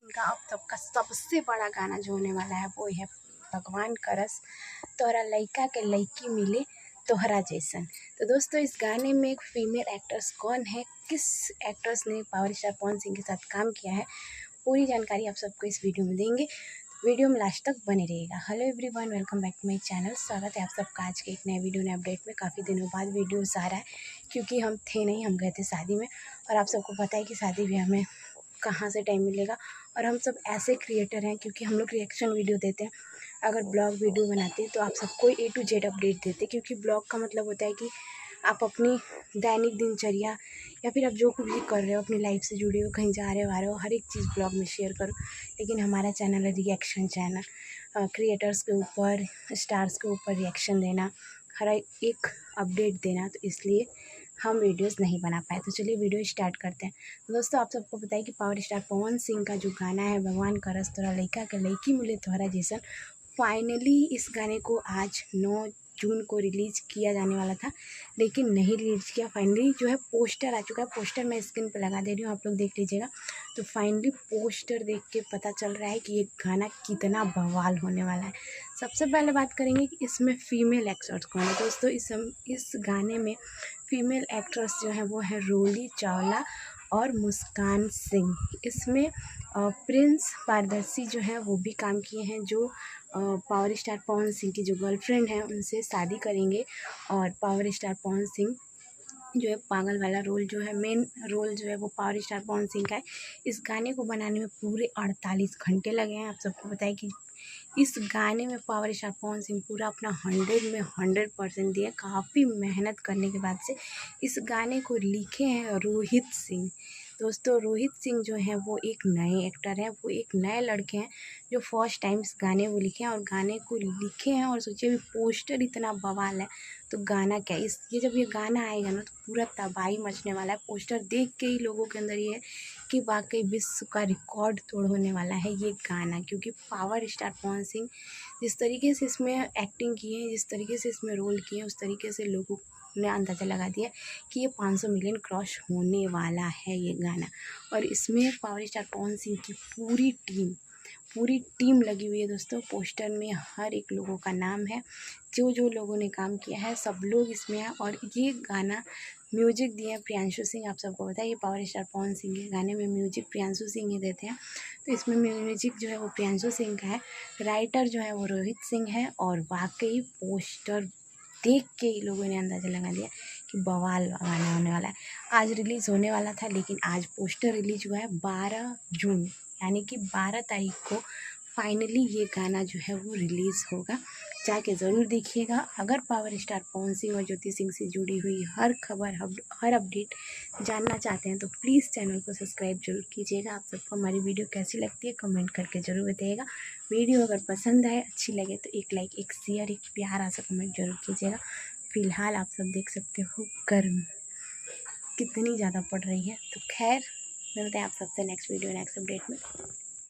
का अब तक का सबसे बड़ा गाना जो होने वाला है वो है भगवान करस तोहरा लइका के लइकी मिले तोहरा जैसन। तो दोस्तों इस गाने में एक फीमेल एक्ट्रेस कौन है, किस एक्ट्रेस ने पावर स्टार पवन सिंह के साथ काम किया है, पूरी जानकारी आप सबको इस वीडियो में देंगे। वीडियो में लास्ट तक बने रहेगा। Hello everyone, welcome back to my channel. स्वागत है आप सबका आज के एक नए वीडियो नए अपडेट में। काफ़ी दिनों बाद वीडियोस आ रहा है क्योंकि हम थे नहीं, हम गए थे शादी में और आप सबको पता है कि शादी भी हमें कहाँ से टाइम मिलेगा। और हम सब ऐसे क्रिएटर हैं क्योंकि हम लोग रिएक्शन वीडियो देते हैं, अगर ब्लॉग वीडियो बनाते हैं तो आप सबको A to Z अपडेट देते हैं, क्योंकि ब्लॉग का मतलब होता है कि आप अपनी दैनिक दिनचर्या या फिर आप जो कुछ भी कर रहे हो अपनी लाइफ से जुड़े हो, कहीं जा रहे हो आ रहे हो, हर एक चीज़ ब्लॉग में शेयर करो। लेकिन हमारा चैनल है रिएक्शन चैनल, क्रिएटर्स के ऊपर, स्टार्स के ऊपर रिएक्शन देना, हर एक अपडेट देना, तो इसलिए हम वीडियोस नहीं बना पाए। तो चलिए वीडियो स्टार्ट करते हैं। तो दोस्तों आप सबको पता है कि पावर स्टार पवन सिंह का जो गाना है भगवान करस तोरा लइका के लइकी मिले तोहरा जैसन, फाइनली इस गाने को आज 9 जून को रिलीज़ किया जाने वाला था लेकिन नहीं रिलीज़ किया। फाइनली जो है पोस्टर आ चुका है, पोस्टर मैं स्क्रीन पर लगा दे रही हूँ, आप लोग देख लीजिएगा। तो फाइनली पोस्टर देख के पता चल रहा है कि ये गाना कितना बवाल होने वाला है। सबसे पहले बात करेंगे कि इसमें फ़ीमेल एक्टर्स कौन है। दोस्तों इस गाने में फ़ीमेल एक्ट्रेस जो है वो है रोली चावला और मुस्कान सिंह। इसमें प्रिंस पारदर्शी जो है वो भी काम किए हैं, जो पावर स्टार पवन सिंह की जो गर्लफ्रेंड है उनसे शादी करेंगे। और पावर स्टार पवन सिंह जो है पागल वाला रोल जो है, मेन रोल जो है वो पावर स्टार पवन सिंह का है। इस गाने को बनाने में पूरे 48 घंटे लगे हैं। आप सबको बताया कि इस गाने में पावर स्टार पवन सिंह पूरा अपना 100 में 100% दिए। काफ़ी मेहनत करने के बाद से इस गाने को लिखे हैं रोहित सिंह। दोस्तों रोहित सिंह जो हैं वो एक नए एक्टर हैं, वो एक नए लड़के हैं जो फर्स्ट टाइम इस गाने को लिखे हैं और गाने को लिखे हैं। और सोचिए अभी पोस्टर इतना बवाल है तो गाना क्या, ये जब ये गाना आएगा ना तो पूरा तबाही मचने वाला है। पोस्टर देख के ही लोगों के अंदर ये है कि वाकई विश्व का रिकॉर्ड तोड़ होने वाला है ये गाना, क्योंकि पावर स्टार पवन सिंह जिस तरीके से इसमें एक्टिंग की है, जिस तरीके से इसमें रोल किए हैं, उस तरीके से लोगों ने अंदाज़ा लगा दिया कि ये 500 मिलियन क्रॉस होने वाला है ये गाना। और इसमें पावर स्टार पवन सिंह की पूरी टीम लगी हुई है। दोस्तों पोस्टर में हर एक लोगों का नाम है, जो लोगों ने काम किया है सब लोग इसमें हैं। और ये गाना म्यूजिक दिए हैं प्रियांशु सिंह। आप सबको पता है ये पावर स्टार पवन सिंह के गाने में म्यूजिक प्रियांशु सिंह ही देते हैं, तो इसमें म्यूजिक जो है वो प्रियांशु सिंह का है, राइटर जो है वो रोहित सिंह है। और वाकई पोस्टर देख के ही लोगों ने अंदाज़ा लगा लिया कि बवाल गाना होने वाला है। आज रिलीज़ होने वाला था लेकिन आज पोस्टर रिलीज हुआ है 12 जून, यानी कि 12 तारीख को फाइनली ये गाना जो है वो रिलीज़ होगा। जाके ज़रूर देखिएगा। अगर पावर स्टार पवन सिंह और ज्योति सिंह से जुड़ी हुई हर खबर, हर अपडेट जानना चाहते हैं तो प्लीज़ चैनल को सब्सक्राइब जरूर कीजिएगा। आप सबको हमारी वीडियो कैसी लगती है कमेंट करके ज़रूर बताइएगा। वीडियो अगर पसंद आए, अच्छी लगे तो एक लाइक, एक शेयर, एक प्यारा सा कमेंट जरूर कीजिएगा। फ़िलहाल आप सब देख सकते हो गर्मी कितनी ज़्यादा पड़ रही है। तो खैर मिलते हैं आप सबसे नेक्स्ट वीडियो नेक्स्ट अपडेट में।